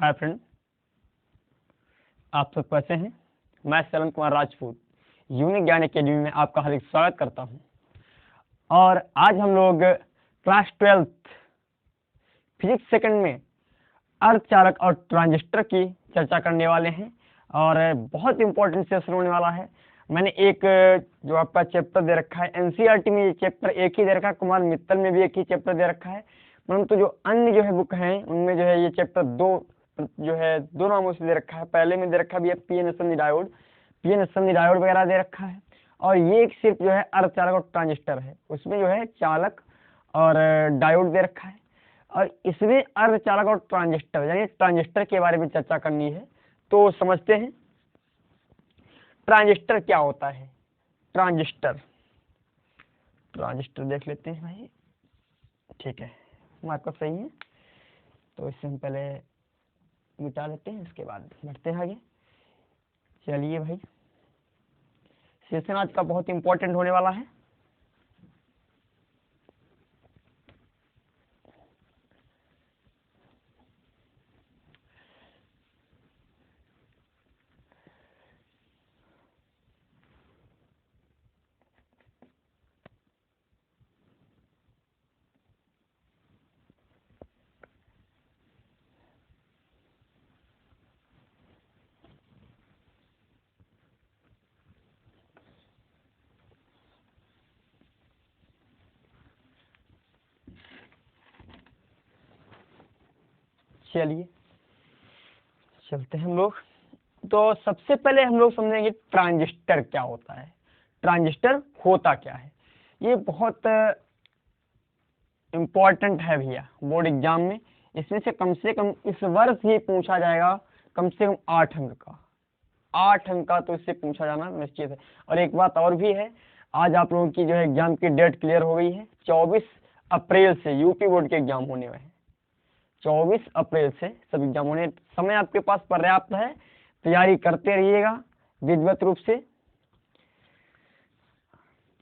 Hi friend, आप सब कैसे हैं। मैं शरण कुमार राजपूत यूनिक ज्ञान एकेडमी में आपका हार्दिक स्वागत करता हूं। और आज हम लोग क्लास 12th फिजिक्स सेकंड में अर्धचालक और ट्रांजिस्टर की चर्चा करने वाले हैं और बहुत इंपॉर्टेंट सेशन होने वाला है। मैंने एक जो आपका चैप्टर दे रखा है, एनसीईआरटी में ये चैप्टर एक ही दे रखा है, कुमार मित्तल में भी एक ही चैप्टर दे रखा है, परंतु जो अन्य जो है बुक हैं उनमें जो है ये चैप्टर दो नामों से दे रखा है। पहले में दे रखा भी है पीएन डायोड वगैरह दे रखा है, और ये एक सिर्फ जो है अर्धचालक और ट्रांजिस्टर है, उसमें जो है चालक और डायोड दे रखा है। और इसमें अर्धचालक और ट्रांजिस्टर यानी ट्रांजिस्टर के बारे में चर्चा करनी है। तो समझते हैं ट्रांजिस्टर क्या होता है। ट्रांजिस्टर देख लेते हैं भाई, ठीक है, मार्कअप सही है, तो इससे हम पहले मिटा लेते हैं, इसके बाद बढ़ते हैं आगे। चलिए भाई, सेशन आज का बहुत इंपॉर्टेंट होने वाला है। चलिए चलते हैं हम लोग। तो सबसे पहले हम लोग समझेंगे ट्रांजिस्टर क्या होता है, ट्रांजिस्टर होता क्या है। ये बहुत इम्पोर्टेंट है भैया बोर्ड एग्जाम में। इसमें से कम इस वर्ष ये पूछा जाएगा कम से कम 8 अंक का तो इससे पूछा जाना निश्चित है। और एक बात और भी है, आज आप लोगों की जो है एग्जाम की डेट क्लियर हो गई है। 24 अप्रैल से यूपी बोर्ड के एग्जाम होने वाले हैं। 24 अप्रैल से सब एग्जाम होने, समय आपके पास पर्याप्त है, तैयारी करते रहिएगा विधिवत रूप से।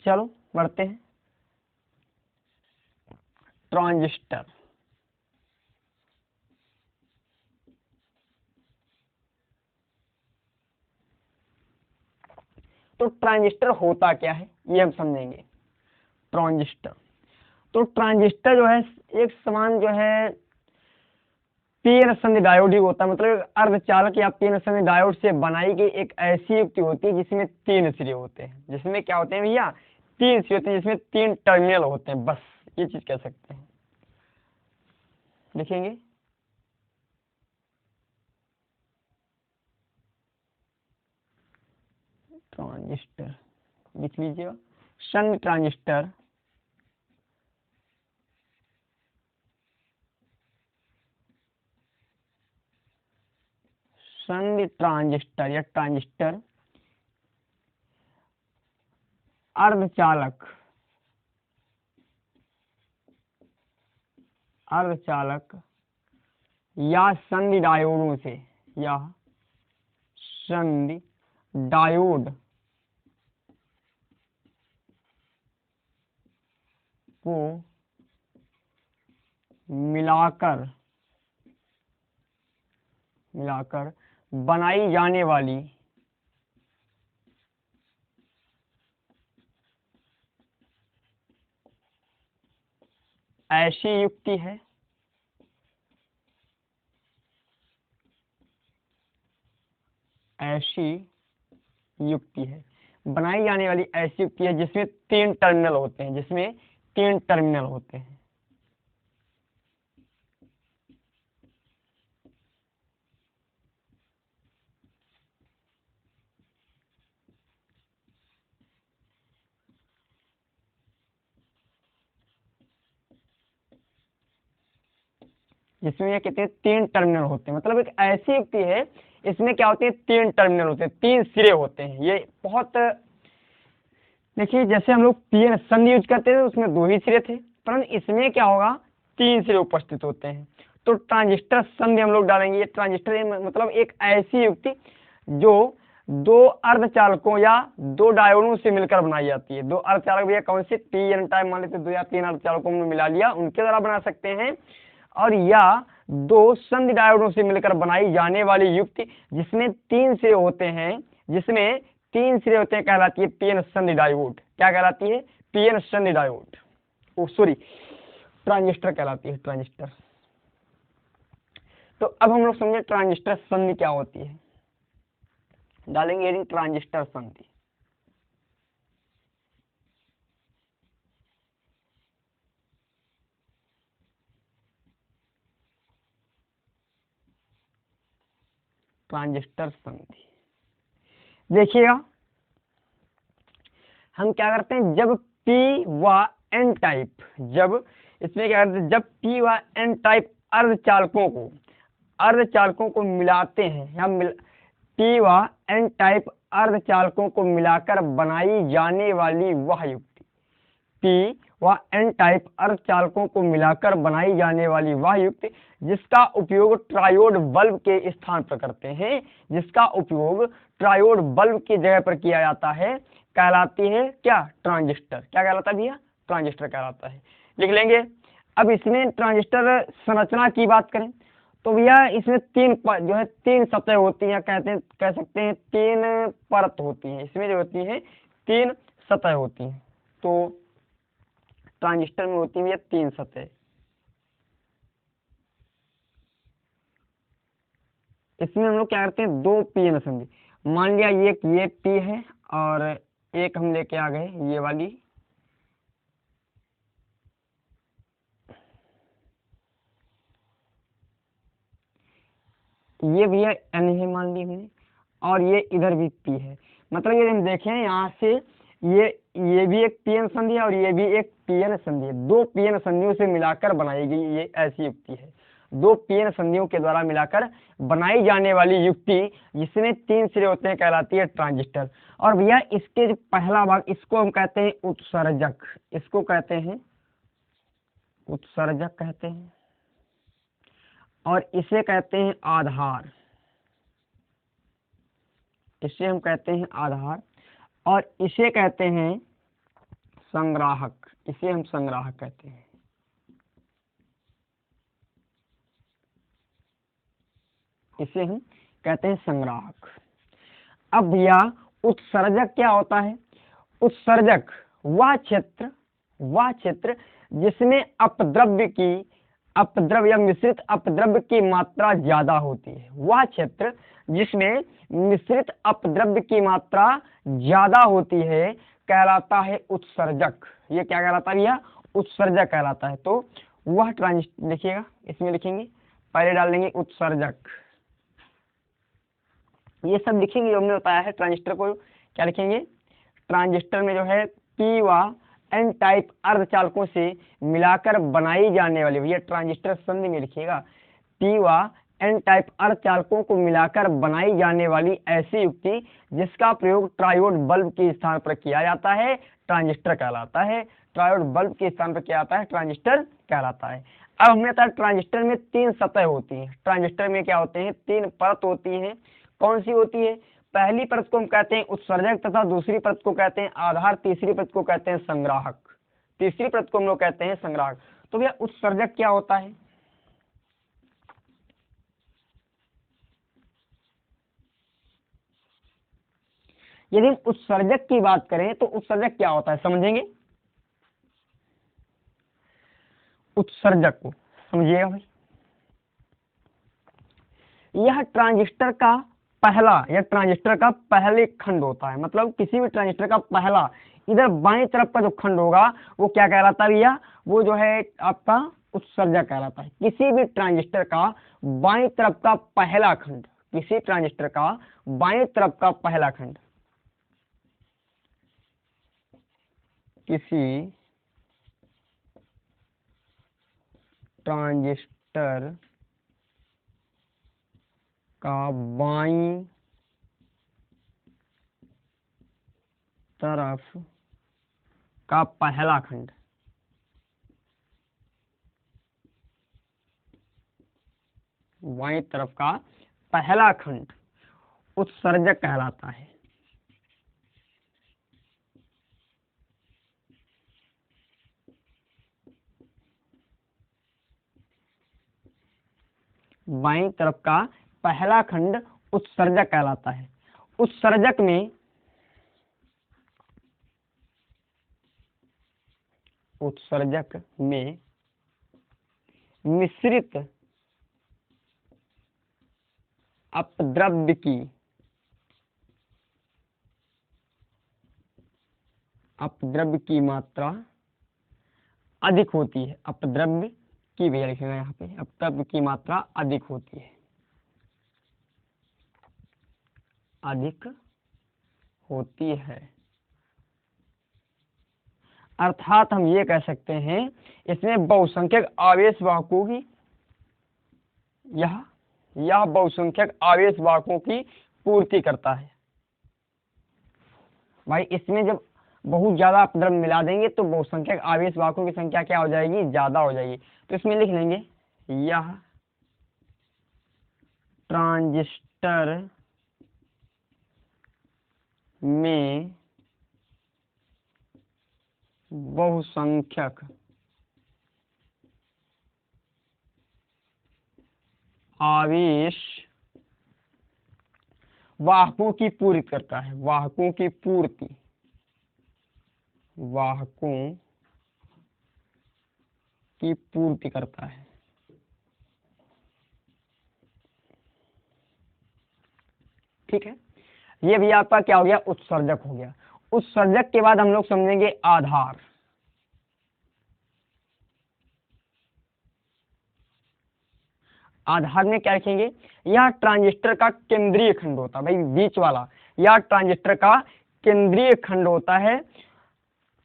चलो बढ़ते हैं। ट्रांजिस्टर, तो ट्रांजिस्टर होता क्या है ये हम समझेंगे। ट्रांजिस्टर जो है एक समान जो है पीएन संधि डायोड ही होता है। मतलब अर्धचालक या पीएन संधि डायोड से बनाई गई एक ऐसी युक्ति होती है जिसमें 3 सिरे होते हैं। जिसमें क्या होते हैं भैया, 3 सिरे होते हैं, जिसमें 3 टर्मिनल होते हैं, बस ये चीज कह सकते हैं। लिखेंगे ट्रांजिस्टर, लिख लीजिएगा संघ ट्रांजिस्टर, संघ ट्रांजिस्टर या ट्रांजिस्टर अर्धचालक या संधि डायोडों से या संधि डायोड को मिलाकर बनाई जाने वाली ऐसी युक्ति है बनाई जाने वाली ऐसी युक्ति है जिसमें 3 टर्मिनल होते हैं, जिसमें ये कहते हैं 3 टर्मिनल होते हैं। मतलब एक ऐसी युक्ति है, इसमें क्या होते हैं, 3 टर्मिनल होते हैं, 3 सिरे होते हैं। ये बहुत देखिए, जैसे हम लोग पीएन संधि यूज करते थे उसमें 2 ही सिरे थे, परंतु इसमें क्या होगा, 3 सिरे उपस्थित होते हैं। तो ट्रांजिस्टर संधि हम लोग डालेंगे। ये ट्रांजिस्टर मतलब एक ऐसी युक्ति जो 2 अर्धचालकों या 2 डायोडों से मिलकर बनाई जाती है। 2 अर्धचालक भैया कौन से, पी एन टाइप मान लेते 2 या 3 अर्धचालकों में मिला लिया, उनके द्वारा बना सकते हैं। और या दो संधि डायोडों से मिलकर बनाई जाने वाली युक्ति जिसमें 3 सिरे होते हैं, जिसमें 3 सिरे होते हैं, कहलाती है पीएन संधि डायोड। क्या कहलाती है? पीएन संधि डायोड। ओ सॉरी, ट्रांजिस्टर कहलाती है, ट्रांजिस्टर। तो अब हम लोग समझे ट्रांजिस्टर संधि क्या होती है। डालेंगे हेडिंग ट्रांजिस्टर संधि। ट्रांजिस्टर संधि देखिएगा, हम क्या करते हैं, जब पी व एन टाइप, जब इसमें क्या करते हैं, जब पी व एन टाइप अर्धचालकों को मिलाते हैं, या पी व एन टाइप अर्धचालकों को मिलाकर बनाई जाने वाली वह युक्ति, पी व एन टाइप अर्धचालकों को मिलाकर बनाई जाने वाली वह युक्ति जिसका उपयोग ट्रायोड बल्ब के स्थान पर करते हैं, जिसका उपयोग ट्रायोड बल्ब की जगह पर किया जाता है, कहलाती है क्या? ट्रांजिस्टर। क्या कहलाता है भैया? ट्रांजिस्टर कहलाता है। लिख लेंगे। अब इसमें ट्रांजिस्टर संरचना की बात करें तो भैया इसमें तीन सतह होती हैं, कह सकते हैं 3 परत होती हैं। इसमें जो होती है 3 सतह होती हैं। तो ट्रांजिस्टर में होती है 3 सतह। इसमें हम लोग क्या करते हैं, 2 पीएन संधि। मान लिया ये पी है और एक हम लेके आ गए ये वाली, ये भैया एन है मान ली हमने, और ये इधर भी पी है। मतलब ये हम देखें यहाँ से ये भी एक पीएन संधि है और ये भी एक पीएन संधि है। 2 पीएन संधियों से मिलाकर बनाई गई ये ऐसी युक्ति है। 2 पीएन संधियों के द्वारा मिलाकर बनाई जाने वाली युक्ति जिसमें 3 सिरे होते हैं, कहलाती है ट्रांजिस्टर। और भैया इसके जो पहला भाग, इसको हम कहते हैं उत्सर्जक। इसको कहते हैं उत्सर्जक कहते हैं, और इसे कहते हैं आधार। इसे हम कहते हैं आधार, और इसे कहते हैं संग्राहक। इसे हम संग्राहक कहते हैं। इसे हम कहते हैं संग्राहक। अब भैया उत्सर्जक क्या होता है? उत्सर्जक वह क्षेत्र जिसमें अपद्रव्य या मिश्रित अपद्रव्य की मात्रा ज्यादा होती है। वह क्षेत्र जिसमें मिश्रित अपद्रव्य की मात्रा ज्यादा होती है कहलाता है उत्सर्जक। ये क्या कहलाता है भैया? उत्सर्जक कहलाता है। तो वह ट्रांजिस्टर देखिएगा, इसमें लिखेंगे, पहले डाल देंगे उत्सर्जक। ये सब लिखेंगे जो हमने बताया है। ट्रांजिस्टर को क्या लिखेंगे? ट्रांजिस्टर में जो है पी व एन टाइप अर्धचालकों से मिलाकर बनाई जाने वाली, भैया ट्रांजिस्टर संधि में लिखिएगा, पी व एन टाइप अर्धचालकों को मिलाकर बनाई जाने वाली ऐसी युक्ति जिसका प्रयोग ट्रायोड बल्ब के स्थान पर किया जाता है, ट्रांजिस्टर कहलाता है। ट्रायोड बल्ब के स्थान पर किया जाता है, ट्रांजिस्टर कहलाता है। अब हमने बताया ट्रांजिस्टर में 3 सतह होती हैं। ट्रांजिस्टर में क्या होते हैं? 3 परत होती हैं। कौन सी होती है? पहली परत को हम कहते हैं उत्सर्जक, तथा दूसरी परत को कहते हैं आधार, तीसरी परत को कहते हैं संग्राहक। तीसरी परत को हम लोग कहते हैं संग्राहक। तो भैया उत्सर्जक क्या होता है? यदि हम उत्सर्जक की बात करें तो उत्सर्जक क्या होता है समझेंगे। उत्सर्जक को समझिएगा भाई, यह ट्रांजिस्टर का पहले खंड होता है। मतलब किसी भी ट्रांजिस्टर का पहला इधर बाएं तरफ का जो खंड होगा वो क्या कहलाता है भैया? वो जो है आपका उत्सर्जक कहलाता है। किसी भी ट्रांजिस्टर का बाएं तरफ का पहला खंड, किसी ट्रांजिस्टर का बाएं तरफ का पहला खंड, किसी ट्रांजिस्टर का बाईं तरफ का पहला खंड, बाईं तरफ का पहला खंड उत्सर्जक कहलाता है। बाईं तरफ का पहला खंड उत्सर्जक कहलाता है। उत्सर्जक में मिश्रित अपद्रव्य की मात्रा अधिक होती है। अपद्रव्य की भी लिखेगा यहाँ पे, अपद्रव्य की मात्रा अधिक होती है, अधिक होती है। अर्थात हम ये कह सकते हैं इसमें बहुसंख्यक आवेश वाहकों की यह बहुसंख्यक आवेश वाहकों की पूर्ति करता है। भाई इसमें जब बहुत ज्यादा अपद्रव्य मिला देंगे तो बहुसंख्यक आवेश वाहकों की संख्या क्या हो जाएगी, ज्यादा हो जाएगी। तो इसमें लिख लेंगे यह ट्रांजिस्टर में बहुसंख्यक आवेश वाहकों की पूर्ति करता है। वाहकों की पूर्ति करता है। ठीक है, ये भी आपका क्या हो गया, उत्सर्जक हो गया। उत्सर्जक के बाद हम लोग समझेंगे आधार। आधार में क्या रखेंगे, यह ट्रांजिस्टर का केंद्रीय खंड होता है। भाई बीच वाला, यह ट्रांजिस्टर का केंद्रीय खंड होता है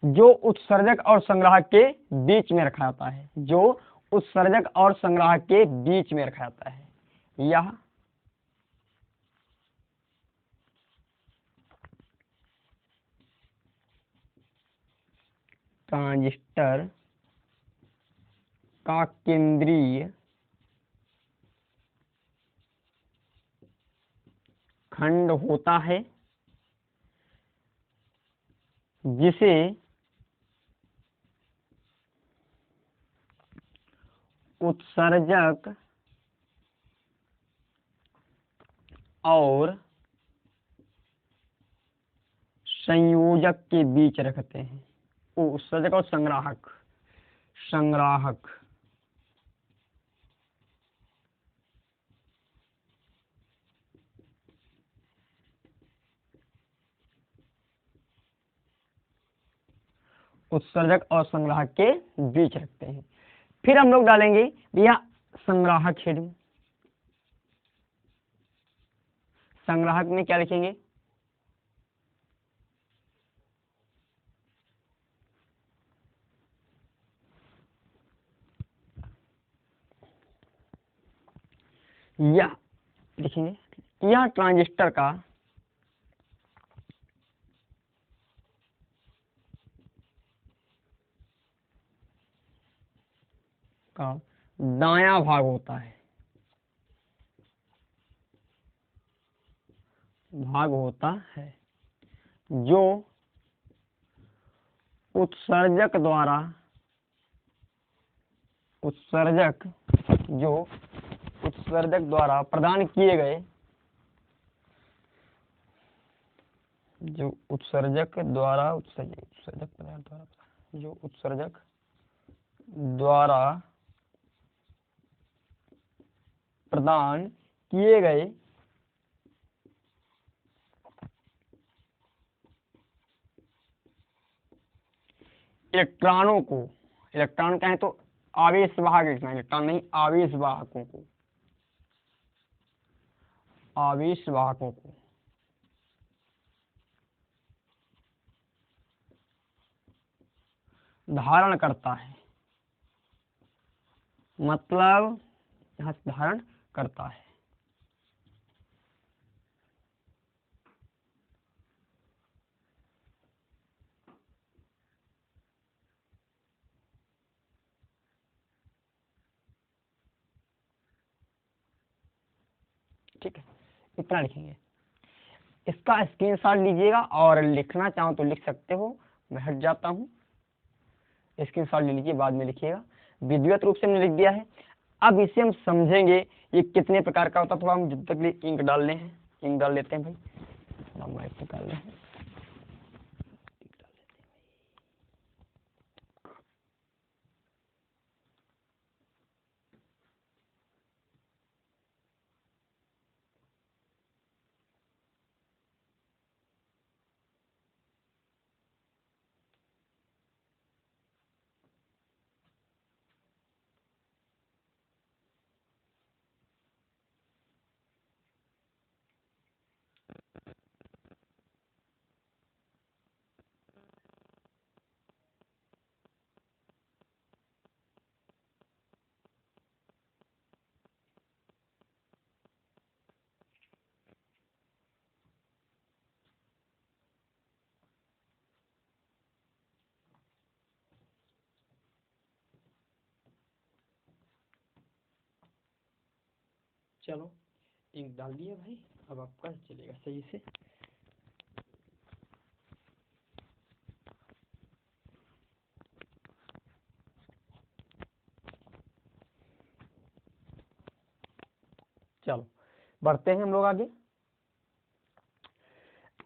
जो उत्सर्जक और संग्राहक के बीच में रखा जाता है, जो उत्सर्जक और संग्राहक के बीच में रखा जाता है। यह ट्रांजिस्टर का केंद्रीय खंड होता है जिसे उत्सर्जक और संयोजक के बीच रखते हैं। उत्सर्जक और संग्राहक उत्सर्जक और संग्राहक के बीच रखते हैं। फिर हम लोग डालेंगे भैया संग्राहक हेडिंग। संग्राहक में क्या लिखेंगे, यह लिखेंगे यह ट्रांजिस्टर का दायां भाग होता है, जो उत्सर्जक द्वारा प्रदान किए गए इलेक्ट्रॉनों को, इलेक्ट्रॉन कहें तो आवेश वाहक लिखना, इलेक्ट्रॉन नहीं, आवेश वाहकों को धारण करता है, मतलब यहां धारण करता है। ठीक है, इतना लिखेंगे। इसका स्क्रीनशॉट लीजिएगा और लिखना चाहो तो लिख सकते हो, मैं हट जाता हूं। स्क्रीनशॉट ले लीजिए, बाद में लिखिएगा। विधिवत रूप से हमने लिख दिया है। अब इसे हम समझेंगे ये कितने प्रकार का होता है। थोड़ा हम जब तक इंक डाल लें, इंक डाल लेते हैं भाई, हम इसको निकाल लें। चलो इंक डाल दिया भाई, अब आपका चलेगा सही से। चलो बढ़ते हैं हम लोग आगे।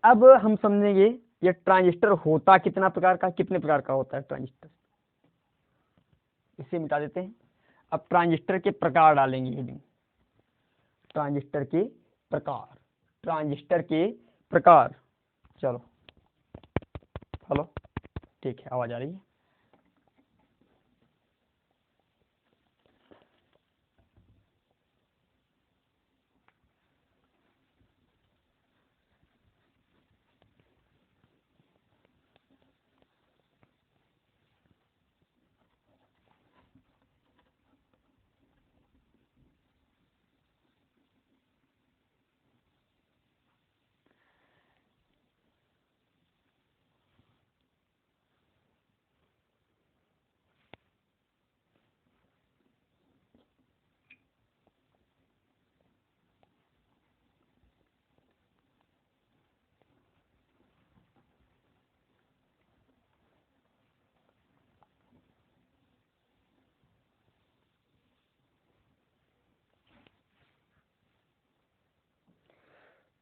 अब हम समझेंगे ये ट्रांजिस्टर होता कितना प्रकार का, कितने प्रकार का होता है ट्रांजिस्टर, इसे मिटा देते हैं। अब ट्रांजिस्टर के प्रकार डालेंगे हेडिंग, ट्रांजिस्टर के प्रकार, ट्रांजिस्टर के प्रकार। चलो हेलो, ठीक है, आवाज आ रही है।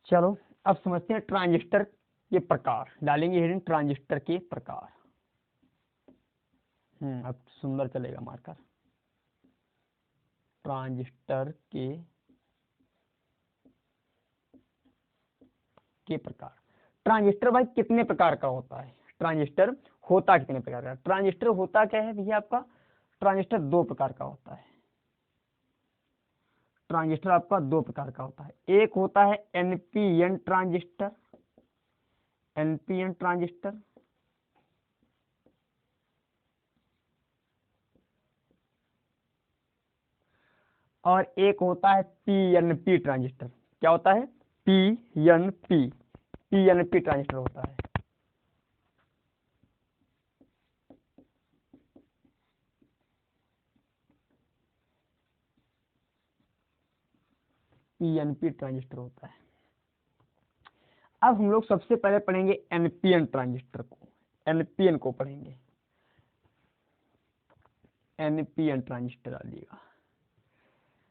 चलो अब समझते हैं ट्रांजिस्टर के प्रकार, डालेंगे हेडिंग ट्रांजिस्टर के प्रकार। अब सुंदर चलेगा मार्कर, ट्रांजिस्टर के प्रकार। ट्रांजिस्टर भाई कितने प्रकार का होता है, ट्रांजिस्टर होता कितने प्रकार का, ट्रांजिस्टर होता क्या है भैया आपका, ट्रांजिस्टर दो प्रकार का होता है। ट्रांजिस्टर आपका दो प्रकार का होता है, एक होता है एनपीएन ट्रांजिस्टर, एनपीएन ट्रांजिस्टर, और एक होता है पीएनपी ट्रांजिस्टर। क्या होता है, पीएनपी, पीएनपी ट्रांजिस्टर होता है। पीएनपी ट्रांजिस्टर होता है। अब हम लोग सबसे पहले पढ़ेंगे एनपीएन ट्रांजिस्टर को, एनपीएन को पढ़ेंगे, एनपीएन ट्रांजिस्टर डालिएगा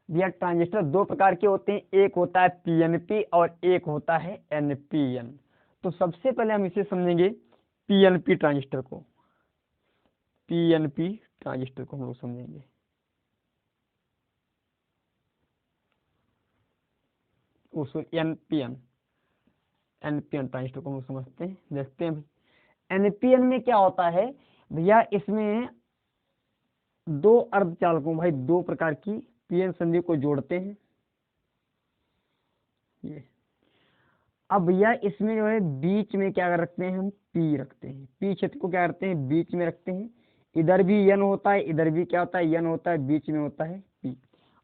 भैया। ट्रांजिस्टर दो प्रकार के होते हैं, एक होता है पीएनपी और एक होता है एनपीएन। तो सबसे पहले हम इसे समझेंगे पीएनपी ट्रांजिस्टर को, पीएनपी ट्रांजिस्टर को हम लोग समझेंगे। एनपीएन, एनपीएन ट्रांजिस्टर को हम लोग समझते हैं, देखते हैं। एनपीएन में क्या होता है भैया, इसमें दो अर्धचालकों भाई, दो प्रकार की पीएन संधि को जोड़ते हैं ये। अब भैया इसमें जो है बीच में क्या रखते हैं हम, पी रखते हैं, पी क्षेत्र को क्या करते हैं बीच में रखते हैं। इधर भी एन होता है, इधर भी क्या होता है एन होता है, बीच में होता है पी।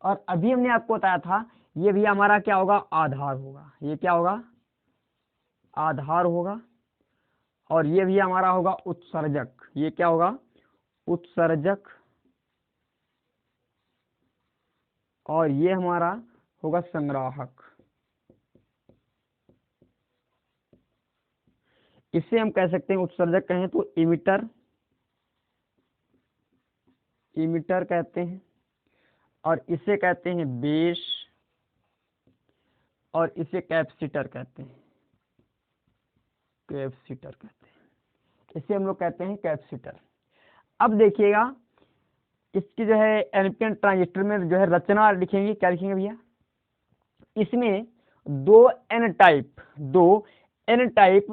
और अभी हमने आपको बताया था ये भी हमारा क्या होगा, आधार होगा, ये क्या होगा, आधार होगा। और ये भी हमारा होगा उत्सर्जक, ये क्या होगा, उत्सर्जक। और ये हमारा होगा संग्राहक, इसे हम कह सकते हैं उत्सर्जक कहें तो इमिटर, इमिटर कहते हैं। और इसे कहते हैं बेस और इसे कैपेसिटर कहते हैं, कैपेसिटर कहते हैं, इसे हम लोग कहते हैं कैपेसिटर। अब देखिएगा इसकी जो है एनपीएन ट्रांजिस्टर में जो है रचना लिखेंगे, क्या लिखेंगे भैया, इसमें दो एन टाइप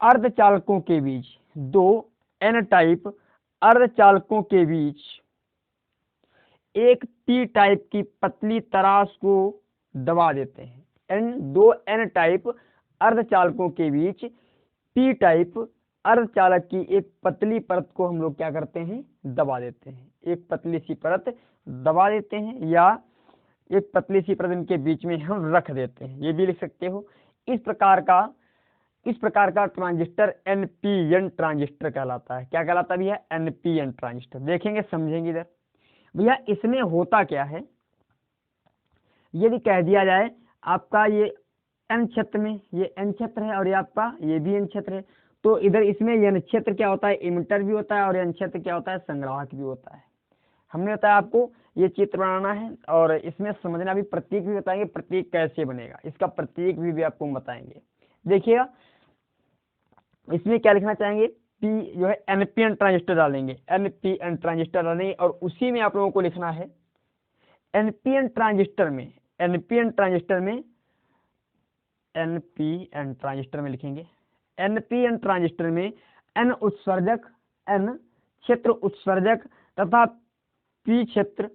अर्धचालकों के बीच, दो एन टाइप अर्धचालकों के बीच एक पी टाइप की पतली तराश को दबा देते हैं। दो एन टाइप अर्धचालकों के बीच पी टाइप अर्धचालक की एक पतली परत को हम लोग क्या करते हैं, दबा देते हैं, एक पतली सी परत दबा देते हैं, या एक पतली सी परत इनके बीच में हम रख देते हैं, ये भी लिख सकते हो। इस प्रकार का ट्रांजिस्टर एनपीएन ट्रांजिस्टर कहलाता है। क्या कहलाता है भैया, एनपीएन ट्रांजिस्टर। देखेंगे समझेंगे इधर भैया इसमें होता क्या है। यदि कह दिया जाए आपका ये एन क्षेत्र में, ये एन क्षेत्र है और ये आपका ये भी एन क्षेत्र है, तो इधर इसमें एन क्षेत्र क्या होता है, इमिटर भी होता है, और एन क्षेत्र क्या होता है, संग्राहक भी होता है। हमने बताया आपको ये चित्र बनाना है और इसमें समझना भी, प्रतीक भी बताएंगे, प्रतीक कैसे बनेगा, इसका प्रतीक भी आपको बताएंगे। देखिएगा इसमें क्या लिखना चाहेंगे, पी जो है एनपीएन ट्रांजिस्टर डालेंगे, एनपीएन ट्रांजिस्टर डालेंगे, और उसी में आप लोगों को लिखना है एनपीएन ट्रांजिस्टर में, एनपीएन ट्रांजिस्टर में लिखेंगे, एनपीएन ट्रांजिस्टर में एन उत्सर्जक, एन क्षेत्र उत्सर्जक तथा पी क्षेत्र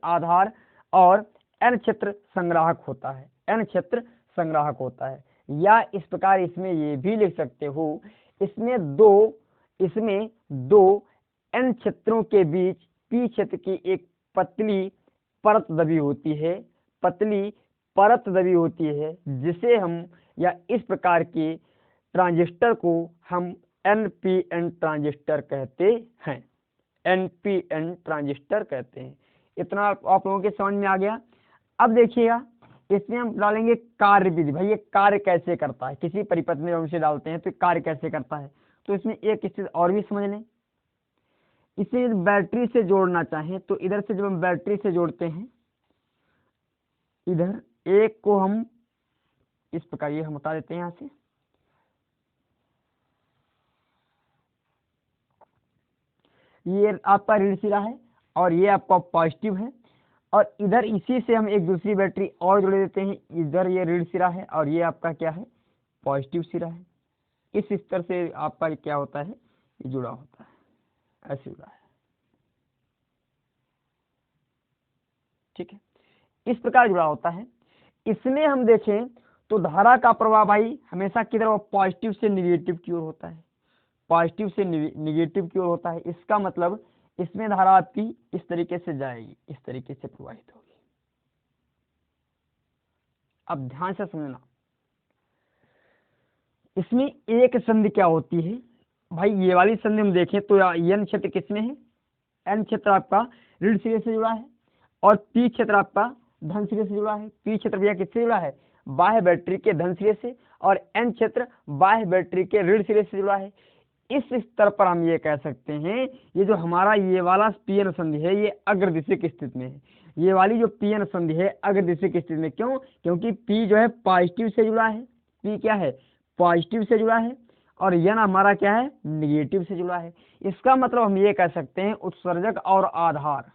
आधार और एन क्षेत्र संग्राहक होता है, एन क्षेत्र संग्राहक होता है। या इस प्रकार इसमें ये भी लिख सकते हो, इसमें दो एन क्षेत्रों के बीच पी क्षेत्र की एक पतली परत दबी होती है, जिसे हम, या इस प्रकार के ट्रांजिस्टर को हम एनपीएन ट्रांजिस्टर कहते हैं, एनपीएन ट्रांजिस्टर कहते हैं। इतना आप लोगों के समझ में आ गया। अब देखिएगा इसमें हम डालेंगे कार्य विधि, भाई ये कार्य कैसे करता है, किसी परिपथ में हम इसे डालते हैं तो कार्य कैसे करता है। तो इसमें एक चीज और भी समझ लें, इसे बैटरी से जोड़ना चाहें तो इधर से जब हम बैटरी से जोड़ते हैं, इधर एक को हम इस प्रकार ये हम हटा देते हैं, यहाँ से ये आपका ऋण सिरा है और ये आपका पॉजिटिव है, और इधर इसी से हम एक दूसरी बैटरी और जोड़ देते हैं, इधर ये ऋण सिरा है और ये आपका क्या है, पॉजिटिव सिरा है। इस स्तर से आपका क्या होता है, ये जुड़ा होता है, ऐसे जुड़ा है, ठीक है, इस प्रकार जुड़ा होता है। इसमें हम देखें तो धारा का प्रवाह भाई हमेशा किधर, पॉजिटिव से निगेटिव की ओर होता है, पॉजिटिव से निगेटिव की ओर होता है। इसका मतलब इसमें धारा आपकी इस तरीके से जाएगी, इस तरीके से प्रवाहित होगी। अब ध्यान से समझना, इसमें एक संधि क्या होती है भाई, ये वाली संधि हम देखें तो एन क्षेत्र किसमें है, एन क्षेत्र आपका ऋण सिरे से जुड़ा है और पी क्षेत्र आपका धन सिरे से जुड़ा है। पी क्षेत्र भैया किससे जुड़ा है, बाह्य बैटरी के धन सिरे से, और एन क्षेत्र बाह्य बैटरी के ऋण सिरे से जुड़ा है। इस स्तर पर हम ये कह सकते हैं, ये जो हमारा ये वाला पीएन संधि है ये अग्रदिशिक स्थिति में है, ये वाली जो पीएन संधि है अग्रदिशिक स्थिति में। क्यों, क्योंकि पी जो है पॉजिटिव से जुड़ा है, पी क्या है, पॉजिटिव से जुड़ा है, और एन हमारा क्या है, निगेटिव से जुड़ा है। इसका मतलब हम ये कह सकते हैं उत्सर्जक और आधार,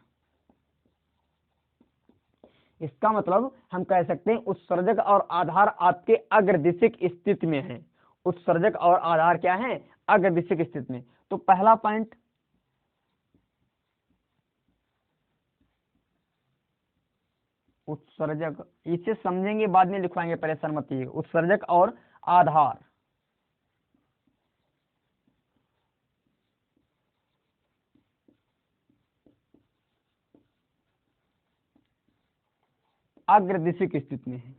इसका मतलब हम कह सकते हैं उत्सर्जक और आधार आपके अग्रदिशिक स्थिति में है, उत्सर्जक और आधार क्या है, अग्रदिशिक स्थिति में। तो पहला पॉइंट, उत्सर्जक, इसे समझेंगे बाद में लिखवाएंगे, परेशान मत होइए। उत्सर्जक और आधार, अग्रदिशिक स्थिति में है।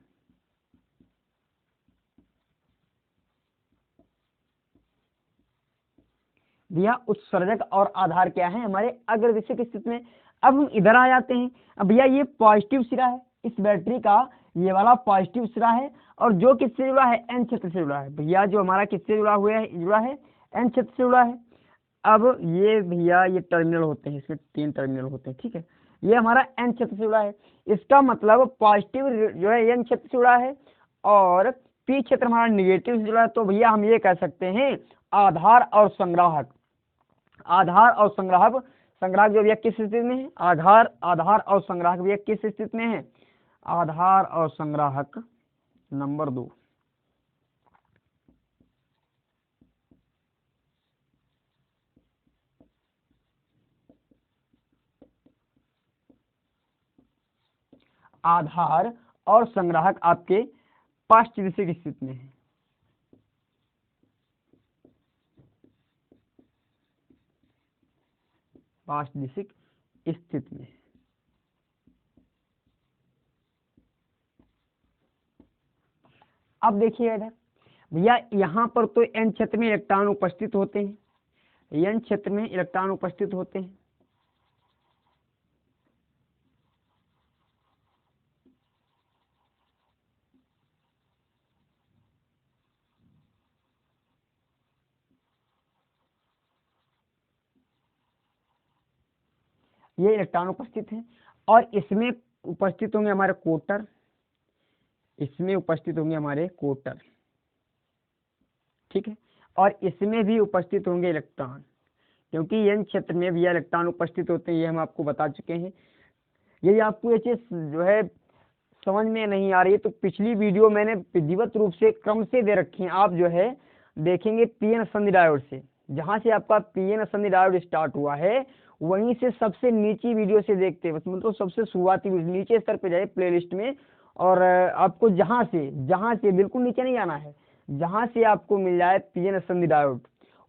भैया उत्सर्जक और आधार क्या है, हमारे अग्रदिशिक स्थिति में। अब हम इधर आ जाते हैं। अब भैया ये पॉजिटिव सिरा है, इस बैटरी का ये वाला पॉजिटिव सिरा है, और जो किससे जुड़ा है, एन क्षेत्र से जुड़ा है। भैया जो हमारा किससे जुड़ा है, एन क्षेत्र से जुड़ा है। अब ये भैया ये टर्मिनल होते हैं, इसमें 3 टर्मिनल होते हैं, ठीक है। ये हमारा n क्षेत्र से जुड़ा है, इसका मतलब पॉजिटिव जो है n क्षेत्र से जुड़ा है और p क्षेत्र हमारा निगेटिव से जुड़ा है। तो भैया हम ये कह सकते हैं आधार और संग्राहक, आधार और संग्राहक, संग्राहक जो भैया किस स्थिति में है, आधार और संग्राहक भैया किस स्थिति में है, आधार और संग्राहक नंबर 2। आधार और संग्राहक आपके पास्ट दिशा स्थिति में है, पास्ट दिशा स्थिति में। अब देखिए इधर भैया यहाँ पर तो n क्षेत्र में इलेक्ट्रॉन उपस्थित होते हैं, n क्षेत्र में इलेक्ट्रॉन उपस्थित होते हैं। ये इलेक्ट्रॉन उपस्थित हैं और इसमें उपस्थित होंगे हमारे कोटर, इसमें उपस्थित होंगे हमारे कोटर, ठीक है। और इसमें भी उपस्थित होंगे इलेक्ट्रॉन, क्योंकि n क्षेत्र में भी इलेक्ट्रॉन उपस्थित होते हैं, ये हम आपको बता चुके हैं। यदि आपको ये चीज जो है समझ में नहीं आ रही है तो पिछली वीडियो मैंने विधिवत रूप से क्रम से दे रखी है, आप जो है देखेंगे पीएन संधि डायोड से, जहां से आपका पीएन संधि डायोड स्टार्ट हुआ है वहीं से सबसे नीची वीडियो से देखते हैं, मतलब सबसे शुरुआती नीचे स्तर पे जाए प्लेलिस्ट में, और आपको जहां से बिल्कुल नीचे नहीं आना है, जहां से आपको मिल जाए पीएन संधि डायोड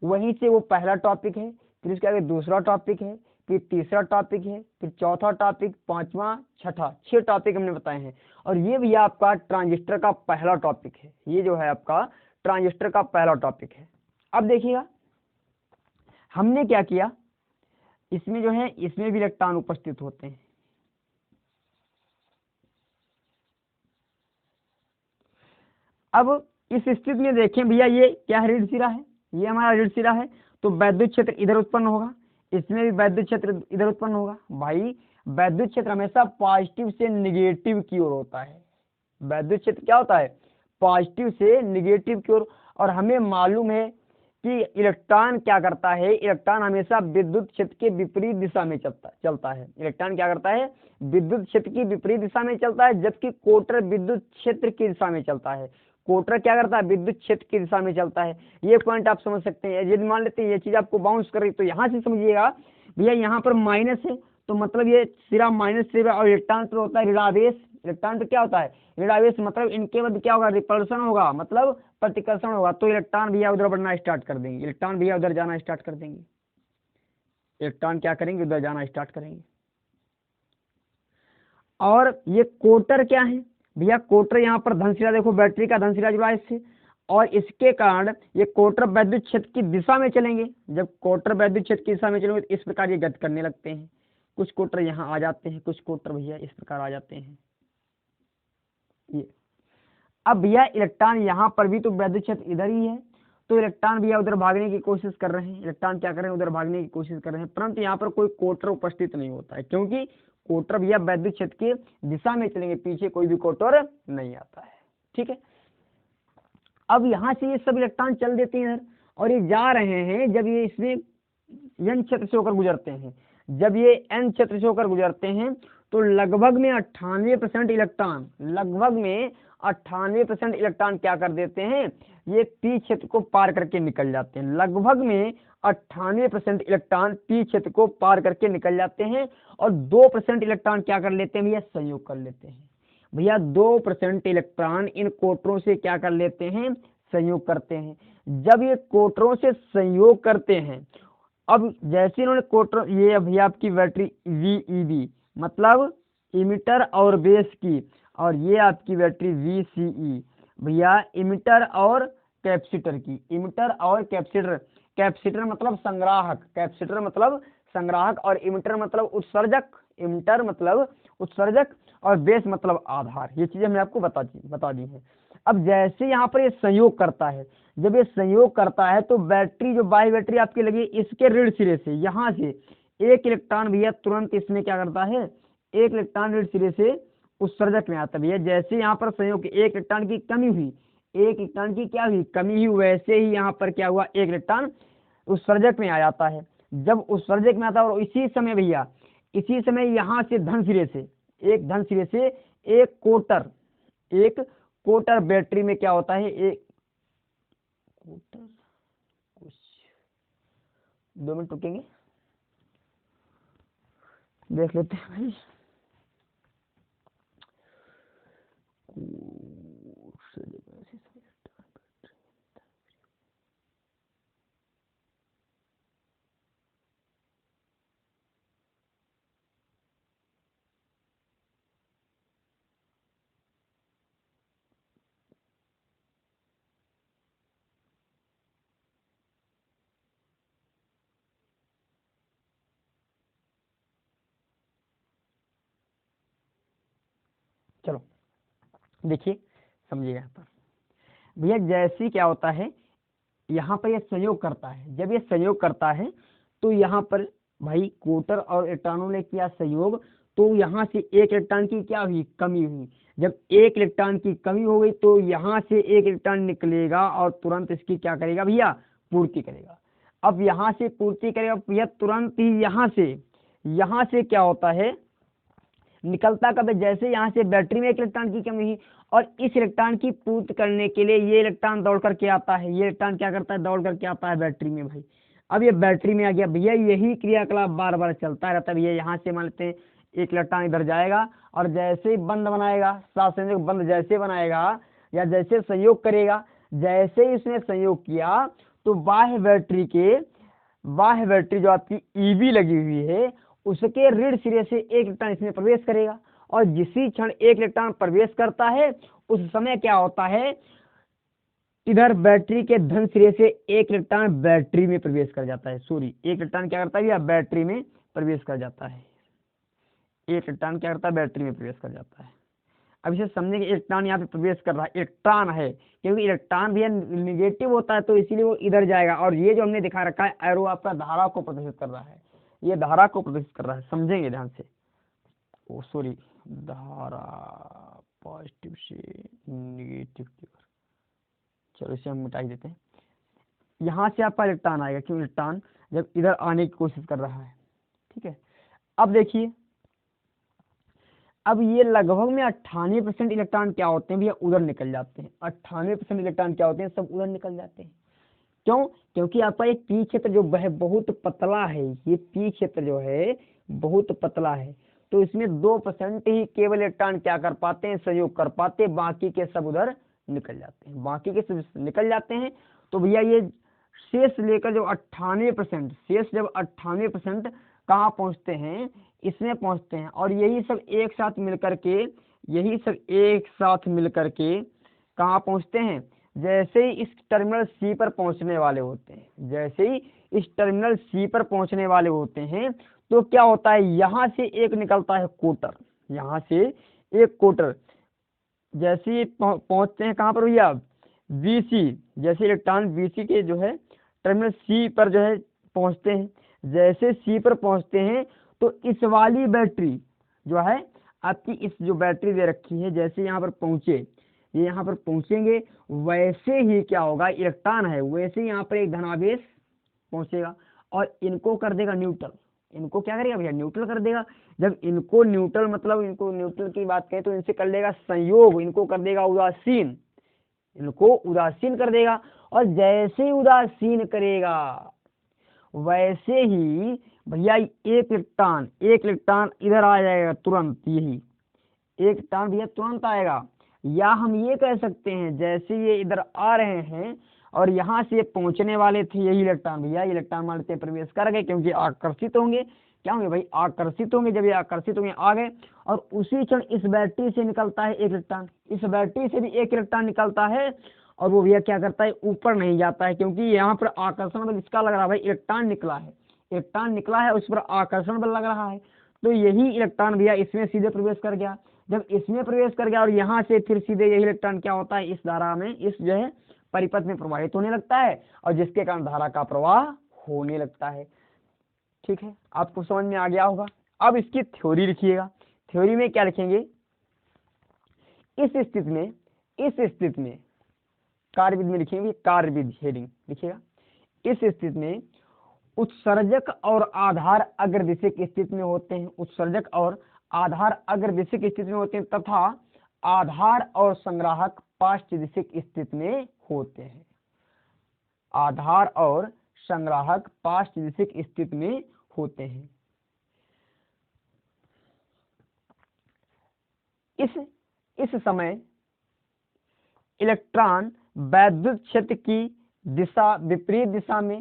वहीं से वो पहला टॉपिक है, फिर उसके आगे दूसरा टॉपिक है, फिर तीसरा टॉपिक है, फिर चौथा टॉपिक, पांचवा, छठा, 6 टॉपिक हमने बताए हैं। और ये भी आपका ट्रांजिस्टर का पहला टॉपिक है, ये जो है आपका ट्रांजिस्टर का पहला टॉपिक है। अब देखिएगा हमने क्या किया, इसमें जो है इसमें भी इलेक्ट्रॉन उपस्थित होते हैं। अब इस स्थिति में देखें भैया ये क्या है, ऋण सिरा है, ये हमारा ऋण सिरा है, तो वैद्युत क्षेत्र इधर उत्पन्न होगा, इसमें भी वैद्युत क्षेत्र इधर उत्पन्न होगा। भाई वैद्युत क्षेत्र हमेशा पॉजिटिव से निगेटिव की ओर होता है, वैद्युत क्षेत्र क्या होता है, पॉजिटिव से निगेटिव की ओर। और हमें मालूम है कि इलेक्ट्रॉन क्या करता है, इलेक्ट्रॉन हमेशा विद्युत क्षेत्र के विपरीत दिशा में चलता है। इलेक्ट्रॉन क्या करता है, विद्युत क्षेत्र की विपरीत दिशा में चलता है, जबकि कोटर विद्युत क्षेत्र की दिशा में चलता है। कोटर क्या करता है, विद्युत क्षेत्र की दिशा में चलता है। ये पॉइंट आप समझ सकते हैं। यदि मान लेते हैं ये चीज आपको बाउंस कर रही तो यहाँ से समझिएगा भैया यहाँ पर माइनस है, तो मतलब ये सिरा माइनस से और इलेक्ट्रॉन पर होता है ऋणावेश। इलेक्ट्रॉन पर क्या होता है, ऋणावेश, मतलब इनके मध्य क्या होगा, रिपल्सन होगा, मतलब प्रतिकर्षण होगा। तो इलेक्ट्रॉन भैया उधर बढ़ना स्टार्ट कर देंगे, इलेक्ट्रॉन भैया उधर जाना स्टार्ट कर देंगे, इलेक्ट्रॉन क्या करेंगे, उधर जाना स्टार्ट करेंगे। और ये कोटर क्या है भैया, कोटर यहाँ पर धनशिरा, देखो बैटरी का धनशिरा जुड़ा है इससे, और इसके कारण ये कोटर वैद्युत क्षेत्र की दिशा में चलेंगे। जब कोटर वैद्युत क्षेत्र की दिशा में चलेंगे तो इस प्रकार ये गति करने लगते हैं। कुछ कोटर यहाँ आ जाते हैं, कुछ कोटर भैया इस प्रकार आ जाते हैं। ये अब भैया इलेक्ट्रॉन यहाँ पर भी तो वैद्युत क्षेत्र इधर ही है, तो इलेक्ट्रॉन भैया उधर भागने की कोशिश कर रहे हैं। इलेक्ट्रॉन क्या कर रहे हैं, उधर भागने की कोशिश कर रहे हैं, परंतु यहाँ पर कोई कोटर उपस्थित नहीं होता है, क्योंकि कोटर भैया वैद्युत क्षेत्र की दिशा में चलेंगे, पीछे कोई भी कोटर नहीं आता है, ठीक है। अब यहाँ से ये सब इलेक्ट्रॉन चल देते हैं और ये जा रहे हैं, जब ये इसमें n क्षेत्र से होकर गुजरते हैं, जब ये n क्षेत्र से होकर गुजरते हैं तो लगभग में 98% इलेक्ट्रॉन, लगभग में 98% इलेक्ट्रॉन क्या कर देते हैं, ये p क्षेत्र को पार करके निकल जाते हैं। लगभग में 98% इलेक्ट्रॉन p क्षेत्र को पार करके निकल जाते हैं और 2% इलेक्ट्रॉन क्या कर लेते हैं भैया, संयोग कर लेते हैं। भैया 2% इलेक्ट्रॉन इन कोटरों से क्या कर लेते हैं, संयोग करते हैं। जब ये कोटरों से संयोग करते हैं, अब जैसे इन्होंने कोटर, ये अभी आपकी बैटरी VEB मतलब इमिटर और बेस की, और ये आपकी बैटरी VCE भैया इमिटर और कैपेसिटर की। इमिटर और कैपेसिटर, कैपेसिटर मतलब संग्राहक, कैपेसिटर मतलब संग्राहक, और इमिटर मतलब उत्सर्जक, इमिटर मतलब उत्सर्जक, और बेस मतलब आधार। ये चीजें हमने आपको बता दी है। अब जैसे यहाँ पर ये संयोग करता है, जब ये संयोग करता है तो बैटरी, जो बाह्य बैटरी आपकी लगी, इसके ऋण सिरे से यहाँ से एक इलेक्ट्रॉन भैया तुरंत इसमें क्या करता है, एक इलेक्ट्रॉन ऋण सिरे से उत्सर्जक में आता है भैया। जैसे यहाँ पर संयोग एक इलेक्ट्रॉन की कमी हुई, एक इलेक्ट्रॉन की क्या हुई, कमी हुई, वैसे ही यहाँ पर क्या हुआ, एक इलेक्ट्रॉन उत्सर्जक में आ जाता है। जब उत्सर्जक में आता है और इसी समय भैया, इसी समय यहाँ से धन सिरे से, एक धन सिरे से एक कोटर बैटरी में क्या होता है, एक कोटर, कुछ 2 मिनट रुकेंगे, देख लेते हैं भाई। चलो देखिए, समझिएगा यहाँ पर भैया, जैसे क्या होता है, यहाँ पर यह संयोग करता है। जब ये संयोग करता है तो यहाँ पर भाई कोटर और इलेक्ट्रॉनों ने किया संयोग, तो यहाँ से एक इलेक्ट्रॉन की क्या हुई, कमी हुई। जब एक इलेक्ट्रॉन की कमी हो गई तो यहाँ से एक इलेक्ट्रॉन निकलेगा और तुरंत इसकी क्या करेगा भैया, पूर्ति करेगा। अब यहाँ से पूर्ति करेगा भैया, तुरंत ही यहाँ से क्या होता है, निकलता कब है, जैसे यहाँ से बैटरी में एक इलेक्ट्रॉन की कमी हुई और इस इलेक्ट्रॉन की पूर्ति करने के लिए ये इलेक्ट्रॉन दौड़ करके आता है, ये इलेक्ट्रॉन क्या करता है, दौड़ करके आता है बैटरी में भाई। अब ये बैटरी में आ गया भैया, यही क्रियाकलाप बार बार चलता रहता है भैया। यहाँ से मान लेते हैं एक इलेक्ट्रॉन इधर जाएगा और जैसे ही बंद बनाएगा, साथ संयोग बंद जैसे बनाएगा या जैसे संयोग करेगा, जैसे ही इसने संयोग किया तो बाह्य बैटरी जो आपकी ईबी लगी हुई है, उसके ऋण सिरे से एक इलेक्ट्रॉन इसमें प्रवेश करेगा और जिसी क्षण एक इलेक्ट्रॉन प्रवेश करता है उस समय क्या होता है, इधर बैटरी के धन सिरे से एक इलेक्ट्रॉन बैटरी में प्रवेश कर जाता है। सॉरी, एक इलेक्ट्रॉन क्या करता है या बैटरी में प्रवेश कर जाता है, एक इलेक्ट्रॉन क्या करता है, बैटरी में प्रवेश कर जाता है। अब इसे समझने के, इलेक्ट्रॉन यहाँ पे प्रवेश कर रहा है, इलेक्ट्रॉन है, क्योंकि इलेक्ट्रॉन भी निगेटिव होता है तो इसीलिए वो इधर जाएगा। और ये जो हमने दिखा रखा है एरो, आपका धारा को प्रदर्शित कर रहा है, ये धारा को प्रदर्शित कर रहा है, समझेंगे ध्यान से। ओ सॉरी, धारा पॉजिटिव से निगेटिव की ओर, चलो इसे हम मिटा ही देते हैं। यहाँ से आपका इलेक्ट्रॉन आएगा, क्यों, इलेक्ट्रॉन जब इधर आने की कोशिश कर रहा है, ठीक है। अब देखिए, अब ये लगभग में 98% इलेक्ट्रॉन क्या होते हैं भैया, उधर निकल जाते हैं। 98% इलेक्ट्रॉन क्या होते हैं, सब उधर निकल जाते हैं। क्यों, क्योंकि आपका एक पी क्षेत्र जो है बहुत पतला है, ये पी क्षेत्र जो है बहुत पतला है, तो इसमें 2% ही केवल इलेक्ट्रॉन क्या कर पाते हैं, संयोग कर पाते, बाकी के सब उधर निकल जाते हैं, बाकी के सब निकल जाते हैं। तो भैया ये शेष लेकर जो 98%, शेष जब 98% कहाँ पहुँचते हैं, इसमें पहुँचते हैं। और यही सब एक साथ मिलकर के कहाँ पहुँचते हैं, जैसे ही इस टर्मिनल सी पर पहुंचने वाले होते हैं, जैसे ही इस टर्मिनल सी पर पहुंचने वाले होते हैं तो क्या होता है, यहाँ से एक निकलता है कोटर, यहाँ से एक कोटर, जैसे ही पहुंचते हैं कहाँ पर भैया, बीसी, जैसे इलेक्ट्रॉन बीसी के जो है टर्मिनल सी पर जो है पहुंचते हैं, जैसे सी पर पहुंचते हैं तो इस वाली बैटरी जो है आपकी, इस जो बैटरी दे रखी है, जैसे यहाँ पर पहुंचे, ये यहाँ पर पहुंचेंगे, वैसे ही क्या होगा, इलेक्ट्रॉन है वैसे ही यहाँ पर एक धनावेश पहुंचेगा और इनको कर देगा न्यूट्रल। इनको क्या करेगा भैया, न्यूट्रल कर देगा। जब इनको न्यूट्रल, मतलब इनको न्यूट्रल की बात करें तो इनसे कर लेगा संयोग, इनको कर देगा उदासीन, इनको उदासीन कर देगा। और जैसे ही उदासीन करेगा वैसे ही भैया एक इलेक्ट्रॉन इधर आ जाएगा तुरंत, यही एक इलेक्ट्रॉन भैया तुरंत आएगा। या हम ये कह सकते हैं, जैसे ये इधर आ रहे हैं और यहाँ से पहुंचने वाले थे, यही इलेक्ट्रॉन भैया, इलेक्ट्रॉन मान लेते प्रवेश कर गए, क्योंकि आकर्षित होंगे, क्या होंगे भाई, आकर्षित होंगे। जब ये आकर्षित होंगे आ गए और उसी क्षण इस बैटरी से निकलता है एक इलेक्ट्रॉन, इस बैटरी से भी एक इलेक्ट्रॉन निकलता है और वो भैया क्या करता है, ऊपर नहीं जाता है, क्योंकि यहाँ पर आकर्षण बल इसका लग रहा है भाई, इलेक्ट्रॉन निकला है, उस पर आकर्षण बल लग रहा है। तो यही इलेक्ट्रॉन भैया इसमें सीधे प्रवेश कर गया। जब इसमें प्रवेश कर गया और यहाँ से फिर सीधे यही इलेक्ट्रॉन क्या होता है, इस धारा में, इस जो है परिपथ में प्रवाहित होने लगता है और जिसके कारण धारा का प्रवाह होने लगता है। ठीक है, आपको समझ में आ गया होगा। अब इसकी थ्योरी लिखिएगा। थ्योरी में क्या लिखेंगे? इस स्थिति में कार्यविधि में लिखेंगे, कार्यविधि हेडिंग लिखिएगा। इस स्थिति में उत्सर्जक और आधार अग्रदिशिक स्थिति में होते हैं, उत्सर्जक और आधार अग्रदिशिक स्थिति में होते हैं तथा आधार और संग्राहक पार्श्वदिशिक स्थिति में होते हैं। आधार और संग्राहक पार्श्वदिशिक स्थिति में होते हैं। इस समय इलेक्ट्रॉन वैद्युत क्षेत्र की दिशा विपरीत दिशा में,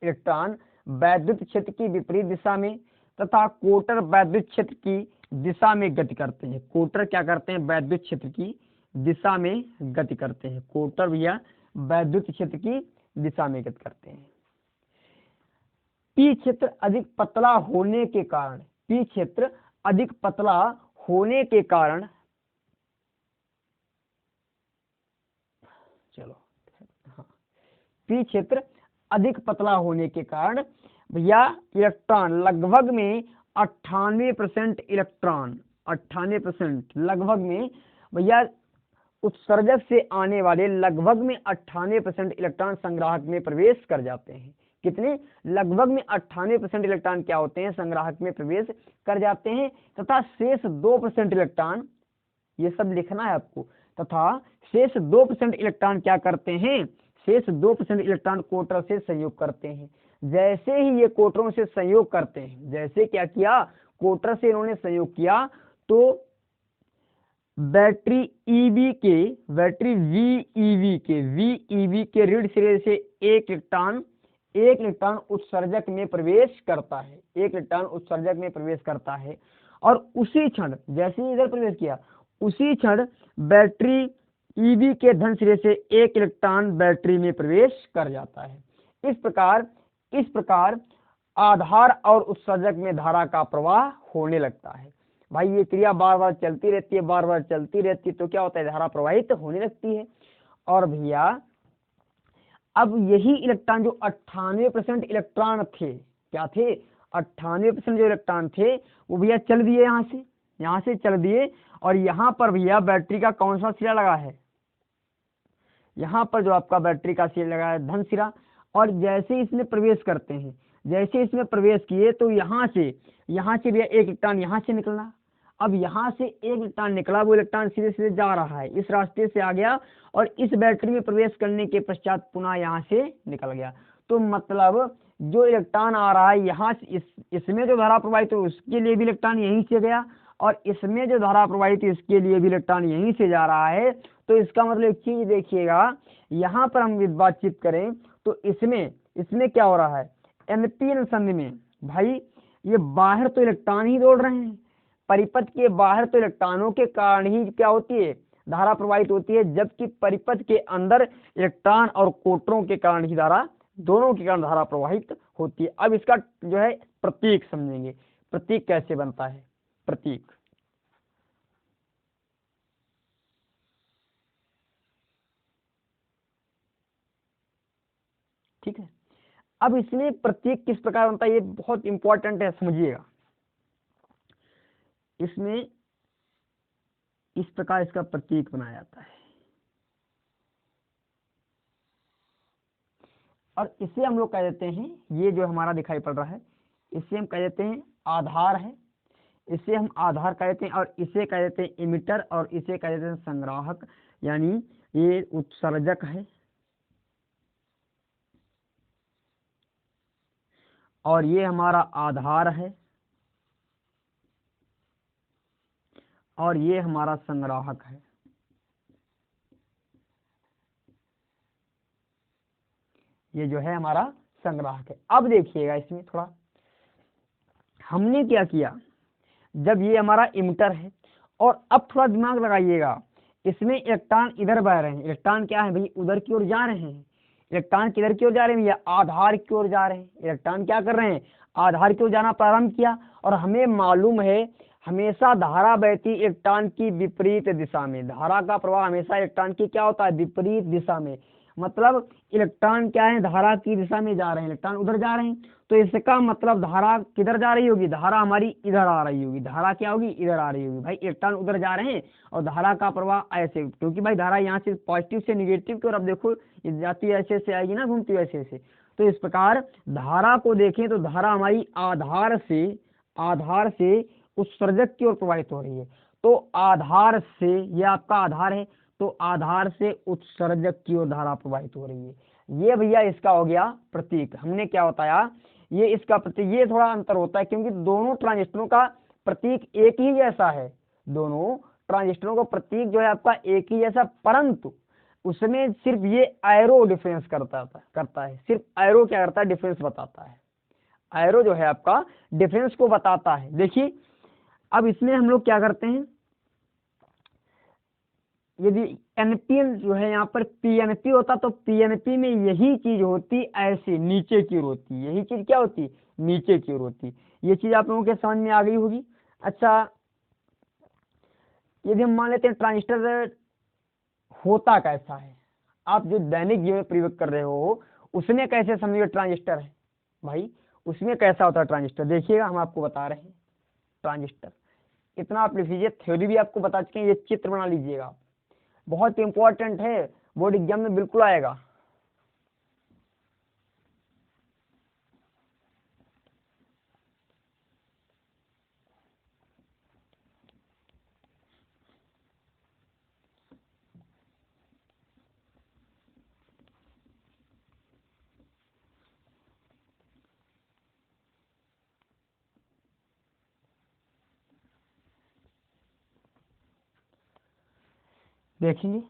इलेक्ट्रॉन वैद्युत क्षेत्र की विपरीत दिशा में तथा कोटर वैद्युत क्षेत्र की दिशा में गति करते हैं। कोटर क्या करते हैं? वैद्युत क्षेत्र की दिशा में गति करते हैं। कोटर भैया वैद्युत क्षेत्र की दिशा में गति करते हैं। पी क्षेत्र अधिक पतला होने के कारण, पी क्षेत्र अधिक पतला होने के कारण, चलो हाँ, पी क्षेत्र अधिक पतला होने के कारण भैया इलेक्ट्रॉन लगभग में 98% इलेक्ट्रॉन, 98% लगभग में भैया उत्सर्जक से आने वाले लगभग में 98% इलेक्ट्रॉन संग्राहक में प्रवेश कर जाते हैं। कितने? लगभग में 98% इलेक्ट्रॉन क्या होते हैं? संग्राहक में प्रवेश कर जाते हैं तथा शेष 2% इलेक्ट्रॉन, ये सब लिखना है आपको, तथा शेष 2% इलेक्ट्रॉन क्या करते हैं? शेष 2% इलेक्ट्रॉन कोटर से संयोग करते हैं। जैसे ही ये कोटरों से संयोग करते हैं, जैसे क्या किया? कोटर से इन्होंने संयोग किया तो बैटरी ईवी के, बैटरी वीईवी के ऋण सिरे से एक इलेक्ट्रॉन उत्सर्जक में प्रवेश करता है, एक इलेक्ट्रॉन उत्सर्जक में प्रवेश करता है और उसी क्षण, जैसे ही इधर प्रवेश किया, उसी क्षण बैटरी ईवी के धन सिरे से एक इलेक्ट्रॉन बैटरी में प्रवेश कर जाता है। इस प्रकार आधार और उत्सर्जक में धारा का प्रवाह होने लगता है। भाई ये क्रिया बार बार चलती रहती है, बार बार चलती रहती है, तो क्या होता है? धारा प्रवाहित होने लगती है। और भैया अब यही इलेक्ट्रॉन जो 98% इलेक्ट्रॉन थे, क्या थे? 98% जो इलेक्ट्रॉन थे वो भैया चल दिए, यहाँ से चल दिए और यहाँ पर भैया बैटरी का कौन सा सिरा लगा है? यहाँ पर जो आपका बैटरी का सिरा लगा है धन सिरा। और जैसे इसमें प्रवेश करते हैं, जैसे इसमें प्रवेश किए तो यहाँ से भैया एक इलेक्ट्रॉन यहाँ से निकलना। अब यहाँ से एक इलेक्ट्रॉन निकला, वो इलेक्ट्रॉन सीधे सीधे जा रहा है, इस रास्ते से आ गया और इस बैटरी में प्रवेश करने के पश्चात पुनः यहाँ से निकल गया। तो मतलब जो इलेक्ट्रॉन आ रहा है यहाँ से, इसमें जो धारा प्रवाहित है उसके लिए भी इलेक्ट्रॉन यहीं से गया और इसमें जो धारा प्रवाहित है इसके लिए भी इलेक्ट्रॉन यहीं से जा रहा है। तो इसका मतलब एक चीज देखिएगा, यहाँ पर हम बातचीत करें तो इसमें क्या हो रहा है? एनपी अनुसंध में भाई ये बाहर तो इलेक्ट्रॉन ही दौड़ रहे हैं, परिपथ के बाहर तो इलेक्ट्रॉनों के कारण ही क्या होती है? धारा प्रवाहित होती है, जबकि परिपथ के अंदर इलेक्ट्रॉन और कोटरों के कारण ही धारा, दोनों के कारण धारा प्रवाहित होती है। अब इसका जो है प्रतीक समझेंगे, प्रतीक कैसे बनता है? प्रतीक, ठीक है। अब इसमें प्रतीक किस प्रकार बनता है ये बहुत इंपॉर्टेंट है, समझिएगा। इसमें इस प्रकार इसका प्रतीक बनाया जाता है और इसे हम लोग कह देते हैं, ये जो हमारा दिखाई पड़ रहा है इसे हम कह देते हैं आधार है, इसे हम आधार कह देते हैं और इसे कह देते हैं इमिटर और इसे कह देते हैं संग्राहक, यानी ये उत्सर्जक है और ये हमारा आधार है और ये हमारा संग्राहक है। ये जो है हमारा संग्राहक है। अब देखिएगा इसमें थोड़ा हमने क्या किया, जब ये हमारा इमिटर है और अब थोड़ा दिमाग लगाइएगा, इसमें इलेक्ट्रॉन इधर बह रहे हैं, इलेक्ट्रॉन क्या है भाई? उधर की ओर जा रहे हैं। इलेक्ट्रॉन किधर की ओर जा रहे हैं? या आधार की ओर जा रहे हैं। इलेक्ट्रॉन क्या कर रहे हैं? आधार की ओर जाना प्रारंभ किया और हमें मालूम है हमेशा धारा बहती इलेक्ट्रॉन की विपरीत दिशा में, धारा का प्रवाह हमेशा इलेक्ट्रॉन की क्या होता है? विपरीत दिशा में। मतलब इलेक्ट्रॉन क्या है, धारा की दिशा में जा रहे हैं, इलेक्ट्रॉन उधर जा रहे हैं, तो इसका मतलब धारा किधर जा रही होगी, धारा हमारी इधर आ रही होगी, धारा क्या होगी, इधर आ रही होगी। भाई इलेक्ट्रॉन उधर जा रहे हैं और धारा का प्रवाह ऐसे, क्योंकि भाई धारा यहाँ से पॉजिटिव से निगेटिव की ओर, अब देखो ये जाती ऐसे ऐसे आएगी ना, घूमती ऐसे ऐसे। तो इस प्रकार धारा को देखें तो धारा हमारी आधार से उत्सर्जक की ओर प्रवाहित हो रही है। तो आधार से, ये आपका आधार है, तो आधार से उत्सर्जक की ओर धारा प्रवाहित हो रही है। ये भैया इसका हो गया प्रतीक। हमने क्या बताया, ये इसका प्रतीक। ये थोड़ा अंतर होता है क्योंकि दोनों ट्रांजिस्टरों का प्रतीक एक ही जैसा है, दोनों ट्रांजिस्टरों का प्रतीक जो है आपका एक ही जैसा, परंतु उसमें सिर्फ ये एरो डिफरेंस करता है, सिर्फ एरो क्या करता है, डिफरेंस बताता है। एरो जो है आपका डिफरेंस को बताता है। देखिए अब इसमें हम लोग क्या करते हैं, यदि एनपीएन जो है यहाँ पर पीएनपी होता तो पीएनपी में यही चीज होती ऐसे नीचे की ओर होती, यही चीज क्या होती, नीचे की ओर होती। ये चीज आप लोगों के समझ में आ गई होगी। अच्छा, यदि हम मान लेते हैं ट्रांजिस्टर होता कैसा है, आप जो दैनिक जीवन में प्रयोग कर रहे हो उसमें कैसे समझिए ट्रांजिस्टर है, भाई उसमें कैसा होता है ट्रांजिस्टर, देखिएगा हम आपको बता रहे हैं। ट्रांजिस्टर इतना आप लिख लीजिए, थ्योरी भी आपको बता चुके हैं, ये चित्र बना लीजिएगा, बहुत इंपॉर्टेंट है, बोर्ड एग्जाम में बिल्कुल आएगा। देखेंगे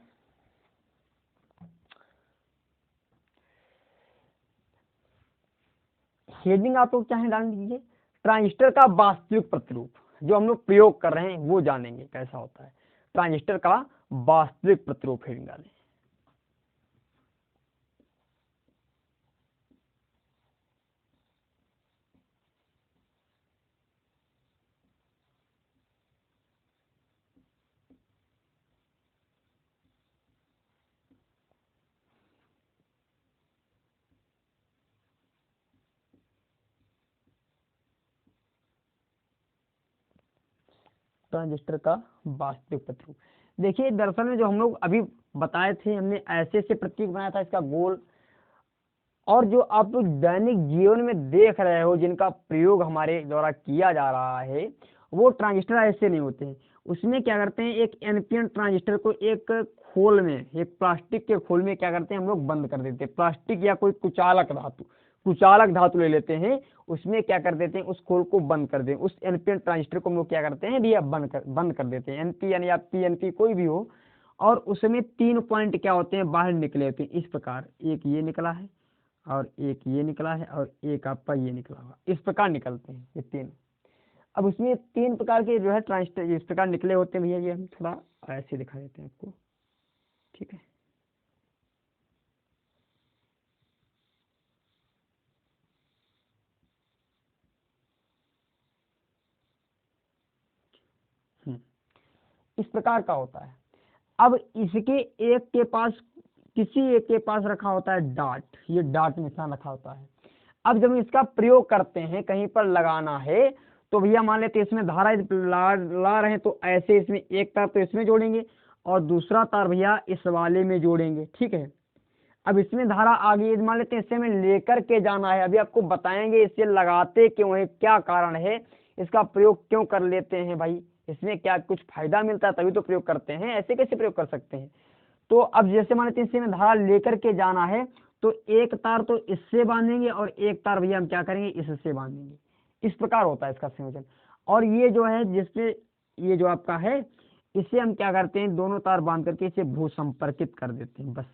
हेडिंग आप लोग चाहे डाल दीजिए, ट्रांजिस्टर का वास्तविक प्रतिरूप, जो हम लोग प्रयोग कर रहे हैं वो जानेंगे कैसा होता है। ट्रांजिस्टर का वास्तविक प्रतिरूप हेडिंग डालें। ट्रांजिस्टर का वास्तविक प्रतिरूप, देखिए दरअसल में जो हम लोग अभी बताए थे, हमने ऐसे ऐसे प्रतीक बनाया था इसका गोल, और जो आप लोग दैनिक जीवन में देख रहे हो जिनका प्रयोग हमारे द्वारा किया जा रहा है, वो ट्रांजिस्टर ऐसे नहीं होते हैं। उसमें क्या करते हैं, एक एनपीएन ट्रांजिस्टर को एक खोल में, एक प्लास्टिक के खोल में क्या करते हैं हम लोग बंद कर देते हैं, प्लास्टिक या कोई कुचालक धातु ले लेते हैं, उसमें क्या कर देते हैं, उस खोल को बंद कर दें, उस एनपीएन ट्रांजिस्टर को हम लोग क्या करते हैं भैया बंद कर देते हैं, एनपीएन या पीएनपी कोई भी हो, और उसमें 3 पॉइंट क्या होते हैं, बाहर निकले होते हैं इस प्रकार, एक ये निकला है और एक ये निकला है और एक आपका ये निकला हुआ, इस प्रकार निकलते हैं ये 3। अब उसमें 3 प्रकार के जो है ट्रांजिस्टर इस प्रकार निकले होते हैं भैया, ये हम थोड़ा ऐसे दिखा देते हैं आपको, ठीक है। इस प्रकार का होता है। अब इसके एक के पास, किसी एक के पास रखा होता है डाट, ये डाट निशान रखा होता है। अब जब इसका प्रयोग करते हैं, कहीं पर लगाना है, तो भैया मान लेते हैं इसमें धारा ला रहे हैं, तो ऐसे इसमें एक तार तो इसमें जोड़ेंगे और दूसरा तार भैया इस वाले में जोड़ेंगे, ठीक है। अब इसमें धारा आ गई, मान लेते हैं इससे हमें लेकर के जाना है, अभी आपको बताएंगे इससे लगाते क्यों है, क्या कारण है, इसका प्रयोग क्यों कर लेते हैं भाई, इसमें क्या कुछ फायदा मिलता है तभी तो प्रयोग करते हैं, ऐसे कैसे प्रयोग कर सकते हैं। तो अब जैसे मान लेते हैं इससे हमें धारा लेकर के जाना है, तो एक तार तो इससे बांधेंगे और एक तार भैया हम क्या करेंगे, इससे बांधेंगे, इस प्रकार होता है इसका संयोजन। और ये जो है जिससे ये जो आपका है, इसे हम क्या करते हैं, दोनों तार बांध करके इसे भू संपर्कित कर देते हैं, बस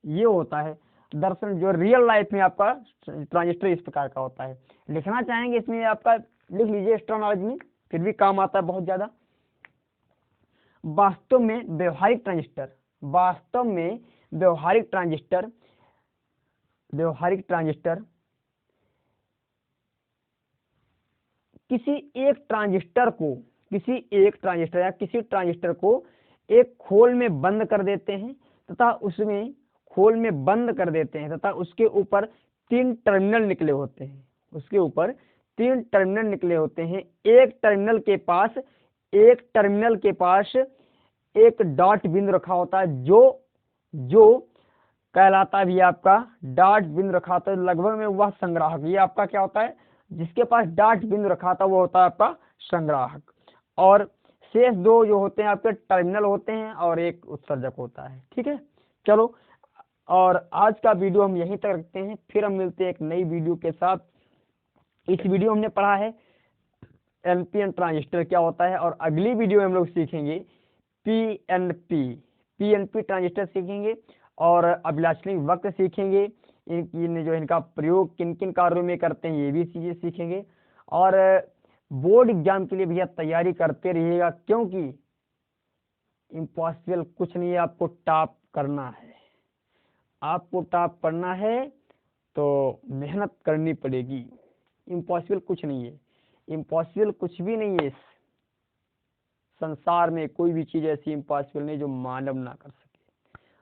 ये होता है। दरअसल जो रियल लाइफ में आपका ट्रांजिस्टर इस प्रकार का होता है। लिखना चाहेंगे इसमें आपका लिख लीजिए, एक्स्ट्रा नॉलेज में फिर भी काम आता है बहुत ज्यादा। वास्तव में व्यवहारिक ट्रांजिस्टर किसी एक ट्रांजिस्टर को एक खोल में बंद कर देते हैं, तथा उसमें खोल में बंद कर देते हैं तथा उसके ऊपर 3 टर्मिनल निकले होते हैं। उसके ऊपर 3 टर्मिनल निकले होते हैं। एक टर्मिनल के पास एक डॉट बिंदु रखा होता है जो कहलाता भी आपका डॉट बिंदु रखा होता है। लगभग में वह संग्राहक, ये आपका क्या होता है, जिसके पास डॉट बिंदु रखा था वो होता है आपका संग्राहक। और शेष 2 जो होते हैं आपके टर्मिनल होते हैं और एक उत्सर्जक होता है। ठीक है, चलो, और आज का वीडियो हम यहीं तक रखते हैं, फिर हम मिलते हैं एक नई वीडियो के साथ। इस वीडियो हमने पढ़ा है एनपीएन ट्रांजिस्टर क्या होता है, और अगली वीडियो में हम लोग सीखेंगे पीएनपी ट्रांजिस्टर सीखेंगे और अभिलाक्षणिक वक्र सीखेंगे। इनका प्रयोग किन किन कार्यों में करते हैं ये भी चीजें सीखेंगे। और बोर्ड एग्जाम के लिए भैया तैयारी करते रहिएगा, क्योंकि इम्पॉसिबल कुछ नहीं है, आपको टॉप करना है। आपको टॉप करना है तो मेहनत करनी पड़ेगी। इम्पॉसिबल कुछ नहीं है, इम्पॉसिबल कुछ भी नहीं है। संसार में कोई भी चीज ऐसी इम्पॉसिबल नहीं जो मानव ना कर सके,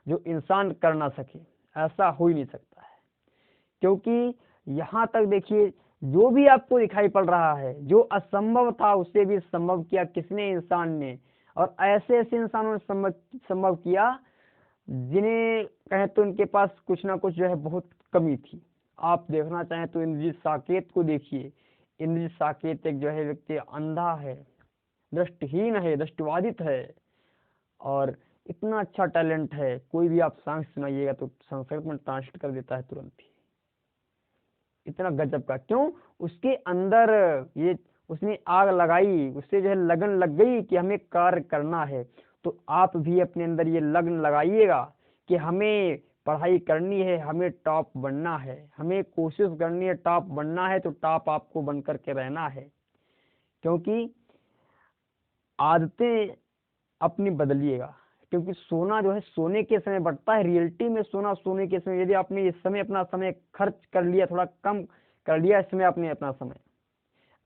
जो इंसान कर ना सके, ऐसा हो ही नहीं सकता है। क्योंकि यहाँ तक देखिए, जो भी आपको दिखाई पड़ रहा है, जो असंभव था उसे भी संभव किया किसने, इंसान ने। और ऐसे ऐसे इंसानों ने संभव किया जिन्हें कहें तो उनके पास कुछ ना कुछ जो है बहुत कमी थी। आप देखना चाहें तो इंद्रजीत साकेत को देखिए। इंद्रजीत साकेत एक जो है व्यक्ति अंधा है, दृष्टिहीन है, दृष्टिबाधित है, और इतना अच्छा टैलेंट है। कोई भी आप सॉन्ग सुनाइएगा तो संस्कृत में ट्रांसलेट कर देता है तुरंत ही। इतना गजब का, क्यों? उसके अंदर ये उसने आग लगाई, उससे जो है लगन लग गई कि हमें कार्य करना है। तो आप भी अपने अंदर ये लगन लगाइएगा कि हमें पढ़ाई करनी है, हमें टॉप बनना है, हमें कोशिश करनी है, टॉप बनना है। तो टॉप आपको बन करके रहना है, क्योंकि आदतें अपनी बदलिएगा। क्योंकि सोना जो है सोने के समय बढ़ता है, रियलिटी में सोना सोने के समय। यदि आपने इस समय अपना समय खर्च कर लिया, थोड़ा कम कर लिया इसमें आपने अपना समय,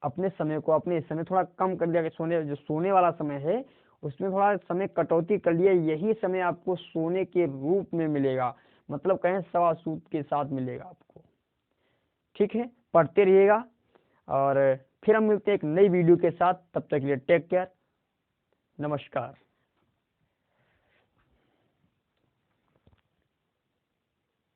अपने समय को आपने इस समय थोड़ा कम कर लिया कि जो सोने वाला समय है उसमें थोड़ा समय कटौती कर लिया, यही समय आपको सोने के रूप में मिलेगा। मतलब कहें सवा सूद के साथ मिलेगा आपको। ठीक है, पढ़ते रहिएगा और फिर हम मिलते हैं एक नई वीडियो के साथ। तब तक के लिए टेक केयर, नमस्कार।